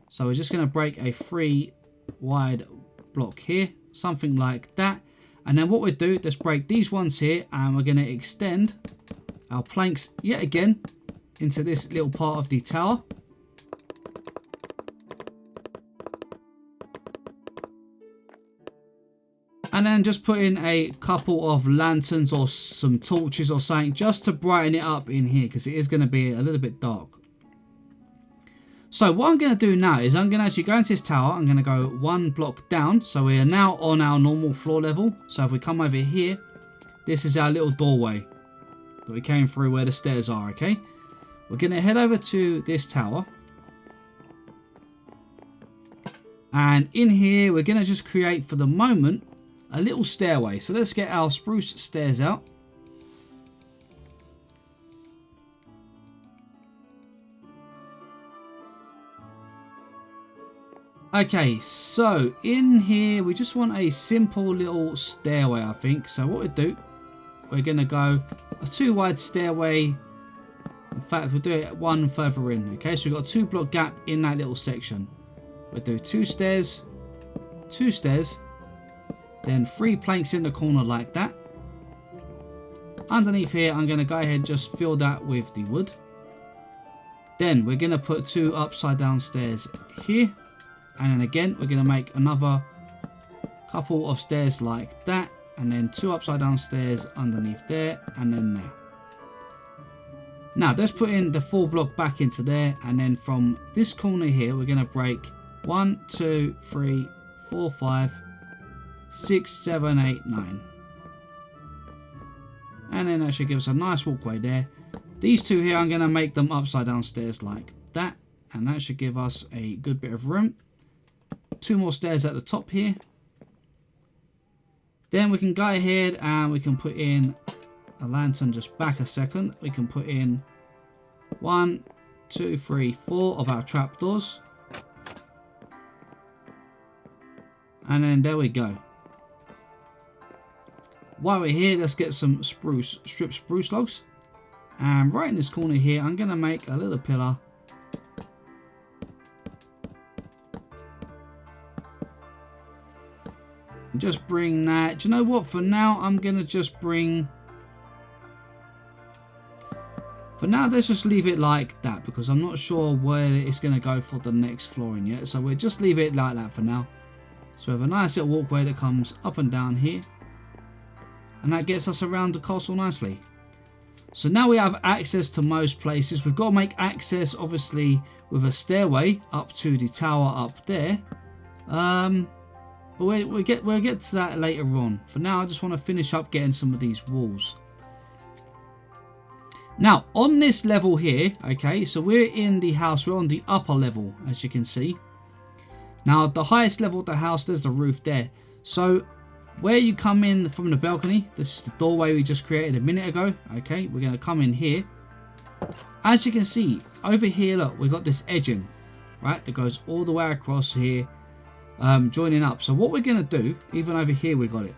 So we're just going to break a 3 wide block here, something like that. And then what we do, let's break these ones here, and we're going to extend our planks yet again into this little part of the tower. And then just put in a couple of lanterns or some torches or something just to brighten it up in here, because it is going to be a little bit dark. So what I'm going to do now is I'm going to actually go into this tower. I'm going to go 1 block down. So we are now on our normal floor level. So if we come over here, this is our little doorway that we came through where the stairs are, okay? We're going to head over to this tower. And in here, we're going to just create, for the moment, a little stairway. So let's get our spruce stairs out. Okay, so in here we just want a simple little stairway, I think. So what we do, we're going to go a 2 wide stairway. In fact, we'll do it 1 further in. Okay, so we've got a 2 block gap in that little section. We'll do 2 stairs, 2 stairs, then 3 planks in the corner like that. Underneath here, I'm going to go ahead and just fill that with the wood. Then we're going to put 2 upside down stairs here. And then again, we're going to make another couple of stairs like that. And then 2 upside down stairs underneath there and then there. Now, let's put in the 4 block back into there. And then from this corner here, we're going to break 1, 2, 3, 4, 5, 6, 7, 8, 9. And then that should give us a nice walkway there. These 2 here, I'm going to make them upside down stairs like that. And that should give us a good bit of room. 2 more stairs at the top here. Then we can go ahead and we can put in a lantern just back a second. We can put in 1, 2, 3, 4 of our trapdoors. And then there we go. While we're here, let's get some stripped spruce logs. And right in this corner here, I'm going to make a little pillar. Just bring that. Do you know what? For now, I'm going to just bring... For now, let's just leave it like that, because I'm not sure where it's going to go for the next flooring yet. So we'll just leave it like that for now. So we have a nice little walkway that comes up and down here. And that gets us around the castle nicely. So now we have access to most places. We've got to make access, obviously, with a stairway up to the tower up there. But we'll get to that later on. For now, I just want to finish up getting some of these walls. Now, on this level here, okay, so we're in the house. We're on the upper level, as you can see. Now, the highest level of the house, there's the roof there. So, where you come in from the balcony, this is the doorway we just created a minute ago. Okay, we're going to come in here. As you can see over here, look, we've got this edging, right, that goes all the way across here, joining up. So what we're going to do, even over here we got it.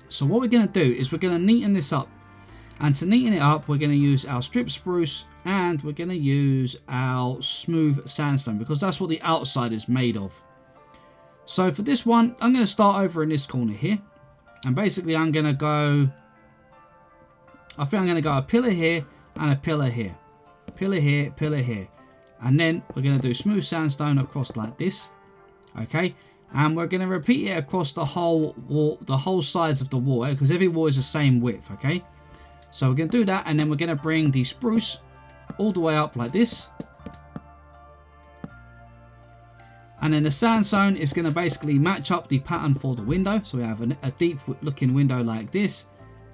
So what we're going to do is we're going to neaten this up. And to neaten it up, we're going to use our strip spruce and we're going to use our smooth sandstone, because that's what the outside is made of. So for this one, I'm going to start over in this corner here. And basically I'm going to go, I think I'm going to go a pillar here and a pillar here. Pillar here, pillar here. And then we're going to do smooth sandstone across like this. Okay. And we're going to repeat it across the whole wall, the whole sides of the wall, because every wall is the same width. Okay. So we're going to do that, and then we're going to bring the spruce all the way up like this. And then the sandstone is going to basically match up the pattern for the window. So we have a deep looking window like this.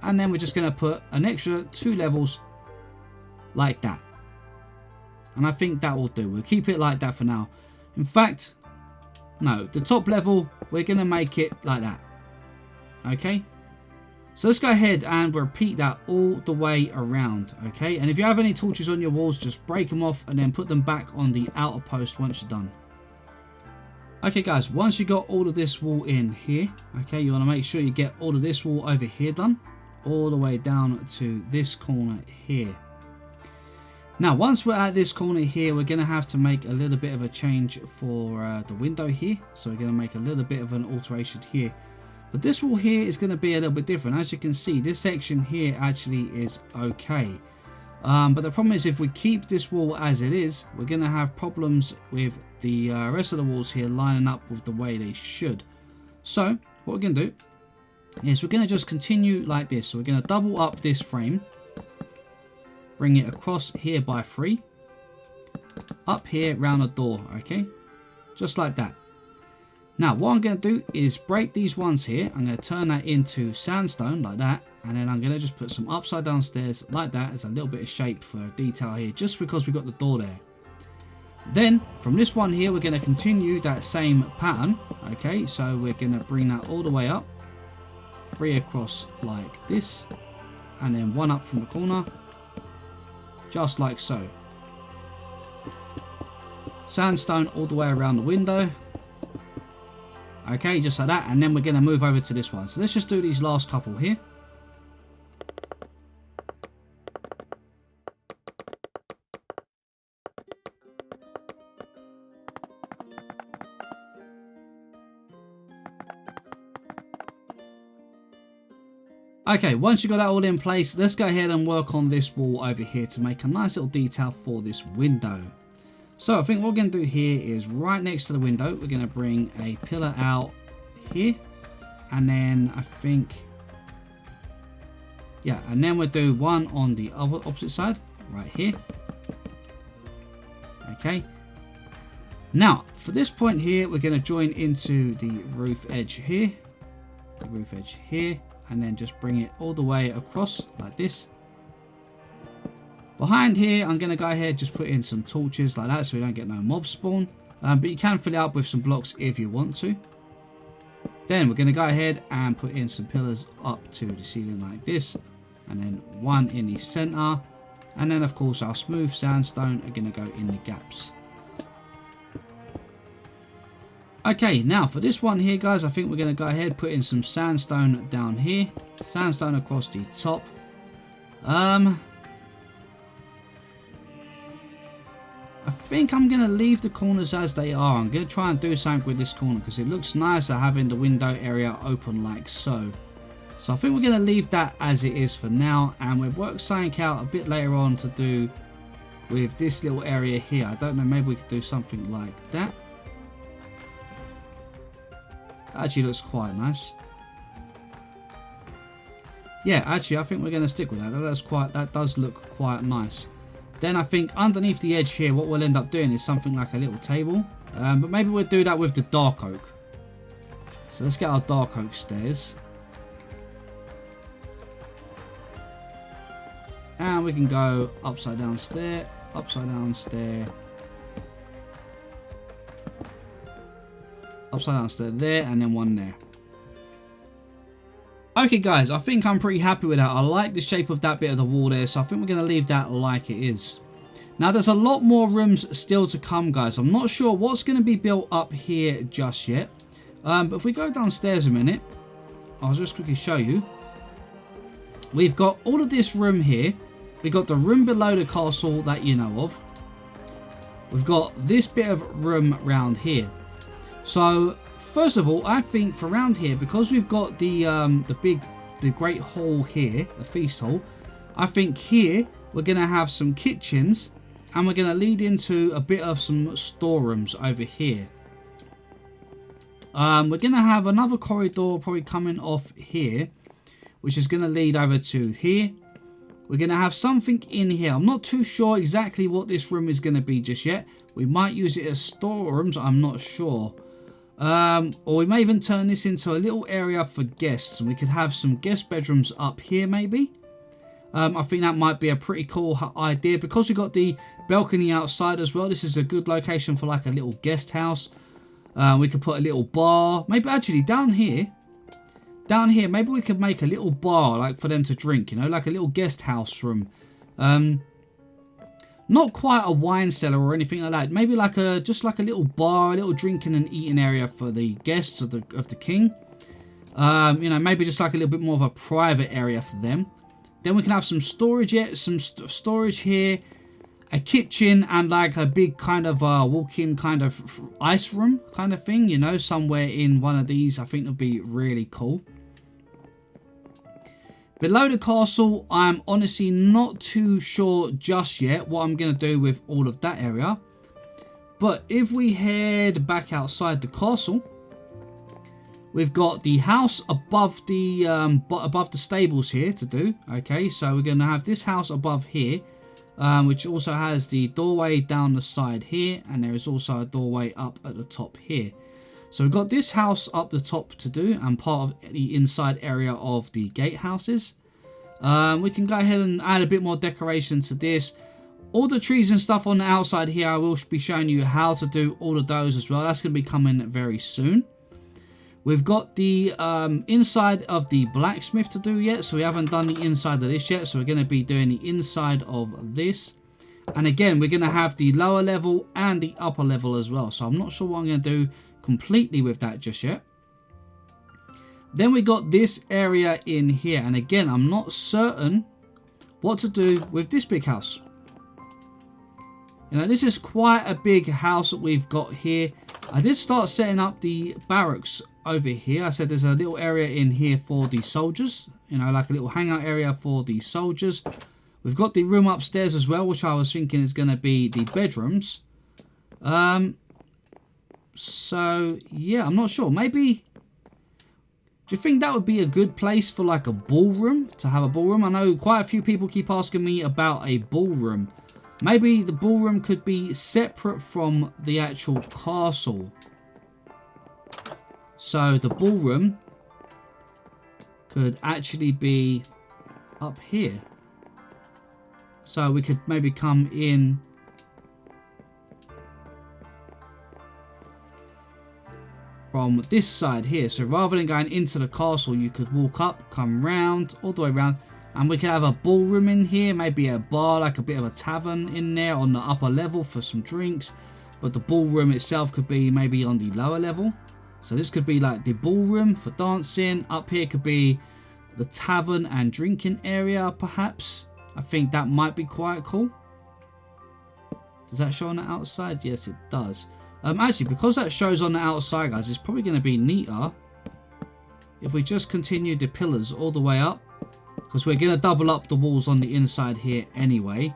And then we're just going to put an extra 2 levels like that. And I think that will do. We'll keep it like that for now. In fact, no, the top level, we're going to make it like that. Okay. So let's go ahead and repeat that all the way around, okay? And if you have any torches on your walls, just break them off and then put them back on the outer post once you're done. Okay guys, once you got all of this wall in here, okay, you want to make sure you get all of this wall over here done, all the way down to this corner here. Now once we're at this corner here, we're going to have to make a little bit of a change for the window here. So we're going to make a little bit of an alteration here. But this wall here is going to be a little bit different. As you can see, this section here actually is okay. But the problem is, if we keep this wall as it is, we're going to have problems with the rest of the walls here lining up with the way they should. So what we're going to do is we're going to just continue like this. So we're going to double up this frame, bring it across here by 3, up here around the door, okay, just like that. Now what I'm going to do is break these ones here. I'm going to turn that into sandstone like that, and then I'm going to just put some upside down stairs like that as a little bit of shape for detail here, just because we got the door there. Then from this one here, we're going to continue that same pattern. Okay, so we're going to bring that all the way up, 3 across like this, and then 1 up from the corner, just like so. Sandstone all the way around the window. Okay, just like that, and then we're going to move over to this one. So let's just do these last couple here. Okay, once you got that all in place, let's go ahead and work on this wall over here to make a nice little detail for this window. So I think what we're going to do here is right next to the window, we're going to bring a pillar out here. And then I think, yeah, and then we'll do one on the other opposite side, right here. Okay. Now, for this point here, we're going to join into the roof edge here. The roof edge here. And then just bring it all the way across like this. Behind here, I'm going to go ahead just put in some torches like that so we don't get no mob spawn. But you can fill it up with some blocks if you want to. Then we're going to go ahead and put in some pillars up to the ceiling like this. And then 1 in the center. And then of course our smooth sandstone are going to go in the gaps. Okay, now for this one here guys, I think we're going to go ahead put in some sandstone down here. Sandstone across the top. I think I'm going to leave the corners as they are. I'm going to try and do something with this corner because it looks nicer having the window area open like so. So I think we're going to leave that as it is for now, and we'll work something out a bit later on to do with this little area here. I don't know, maybe we could do something like that. That actually looks quite nice. Yeah, actually I think we're going to stick with that. That does look quite nice. Then I think underneath the edge here, what we'll end up doing is something like a little table. But maybe we'll do that with the dark oak. So let's get our dark oak stairs. And we can go upside down stair, upside down stair, upside down stair there, and then 1 there. Okay guys, I think I'm pretty happy with that. I like the shape of that bit of the wall there, so I think we're going to leave that like it is. Now there's a lot more rooms still to come, guys. I'm not sure what's going to be built up here just yet. But if we go downstairs a minute, I'll just quickly show you. We've got all of this room here. We've got the room below the castle that you know of. We've got this bit of room around here. So first of all, I think for around here, because we've got the great hall here, the feast hall, I think here we're going to have some kitchens, and we're going to lead into a bit of some storerooms over here. We're going to have another corridor probably coming off here, which is going to lead over to here. We're going to have something in here. I'm not too sure exactly what this room is going to be just yet. We might use it as storerooms. I'm not sure. Or we may even turn this into a little area for guests, and we could have some guest bedrooms up here maybe. I think that might be a pretty cool idea, because we've got the balcony outside as well. This is a good location for like a little guest house. We could put a little bar, maybe actually down here, maybe we could make a little bar like for them to drink, you know, like a little guest house room. Not quite a wine cellar or anything like that. Maybe like just like a little bar, a little drinking and eating area for the guests of the king. You know, maybe just like a little bit more of a private area for them. Then we can have some storage storage here, a kitchen, and like a big kind of walk-in kind of ice room kind of thing, you know, somewhere in one of these. I think would be really cool. Below the castle, I'm honestly not too sure just yet what I'm going to do with all of that area. But if we head back outside the castle, we've got the house above the stables here to do. Okay, so we're going to have this house above here, which also has the doorway down the side here, and there is also a doorway up at the top here. So we've got this house up the top to do, and part of the inside area of the gatehouses. We can go ahead and add a bit more decoration to this. All the trees and stuff on the outside here, I will be showing you how to do all of those as well. That's going to be coming very soon. We've got the inside of the blacksmith to do yet, so we haven't done the inside of this yet. So we're going to be doing the inside of this. And again, we're going to have the lower level and the upper level as well. So I'm not sure what I'm going to do completely with that just yet. Then we got this area in here, and again, I'm not certain what to do with this big house. You know, this is quite a big house that we've got here. I did start setting up the barracks over here. I said there's a little area in here for the soldiers, you know, like a little hangout area for the soldiers. We've got the room upstairs as well, which I was thinking is going to be the bedrooms. So yeah, I'm not sure. Maybe, do you think that would be a good place for like a ballroom, to have a ballroom? I know quite a few people keep asking me about a ballroom. Maybe the ballroom could be separate from the actual castle. So the ballroom could actually be up here. So we could maybe come in from this side here. So rather than going into the castle, you could walk up, come round, all the way around, and we could have a ballroom in here, maybe a bar, like a bit of a tavern in there on the upper level for some drinks. But the ballroom itself could be maybe on the lower level. So this could be like the ballroom for dancing. Up here could be the tavern and drinking area, perhaps. I think that might be quite cool. Does that show on the outside? Yes, it does. Actually, because that shows on the outside, guys, it's probably going to be neater if we just continue the pillars all the way up, because we're going to double up the walls on the inside here anyway.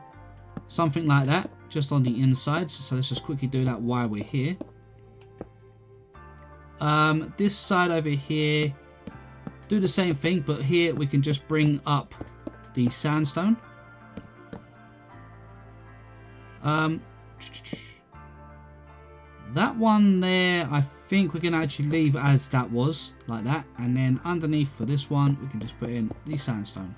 Something like that, just on the inside. So let's just quickly do that while we're here. This side over here, do the same thing, but here we can just bring up the sandstone. That one there, I think we're going to actually leave as that was, like that. And then underneath for this one, we can just put in the sandstone.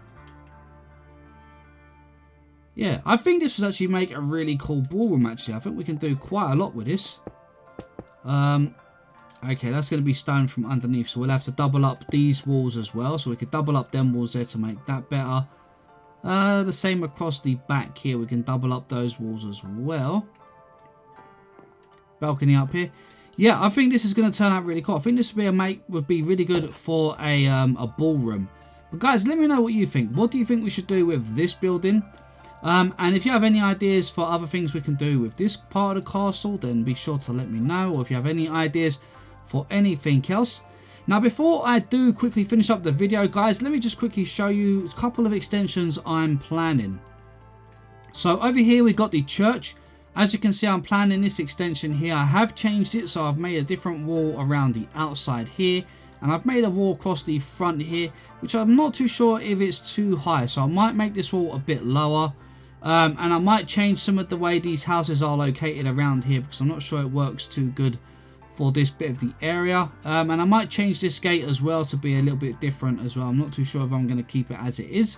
Yeah, I think this would actually make a really cool ballroom, actually. I think we can do quite a lot with this. I Okay, that's going to be stone from underneath. So we'll have to double up these walls as well. So we could double up them walls there to make that better. The same across the back here. We can double up those walls as well. Balcony up here. Yeah, I think this is going to turn out really cool. I think this would be really good for a ballroom. But guys, let me know what you think. What do you think we should do with this building? And if you have any ideas for other things we can do with this part of the castle, then be sure to let me know. Or if you have any ideas for anything else. Now, before I do quickly finish up the video, guys, let me just quickly show you a couple of extensions I'm planning. So over here, we've got the church. As you can see, I'm planning this extension here. I have changed it, so I've made a different wall around the outside here. And I've made a wall across the front here, which I'm not too sure if it's too high. So I might make this wall a bit lower. And I might change some of the way these houses are located around here, because I'm not sure it works too good for this bit of the area. And I might change this gate as well to be a little bit different as well. I'm not too sure if I'm going to keep it as it is.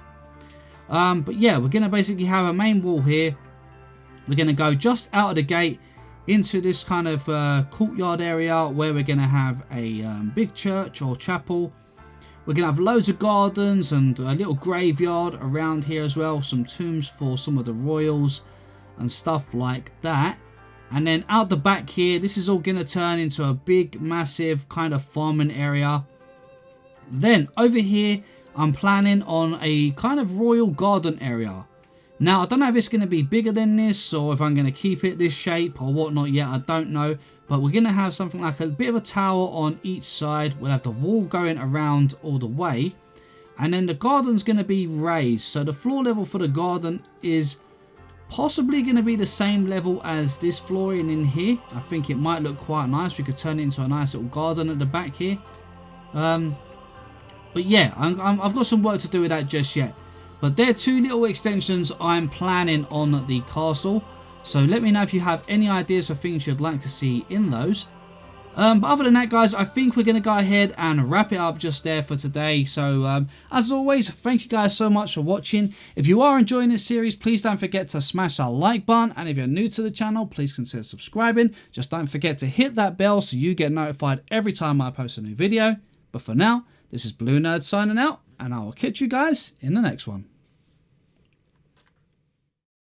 But yeah, we're going to basically have a main wall here. We're going to go just out of the gate into this kind of courtyard area where we're going to have a big church or chapel. We're going to have loads of gardens and a little graveyard around here as well. Some tombs for some of the royals and stuff like that. And then out the back here, this is all going to turn into a big, massive kind of farming area. Then over here, I'm planning on a kind of royal garden area. Now, I don't know if it's going to be bigger than this or if I'm going to keep it this shape or whatnot yet. I don't know. But we're going to have something like a bit of a tower on each side. We'll have the wall going around all the way. And then the garden's going to be raised. So the floor level for the garden is possibly going to be the same level as this flooring in here. I think it might look quite nice. We could turn it into a nice little garden at the back here. But yeah, I've got some work to do with that just yet. But there are two little extensions I'm planning on the castle. So let me know if you have any ideas for things you'd like to see in those. But other than that, guys, I think we're going to go ahead and wrap it up just there for today. So as always, thank you guys so much for watching. If you are enjoying this series, please don't forget to smash that like button. And if you're new to the channel, please consider subscribing. Just don't forget to hit that bell so you get notified every time I post a new video. But for now, this is BlueNerd signing out, and I will catch you guys in the next one.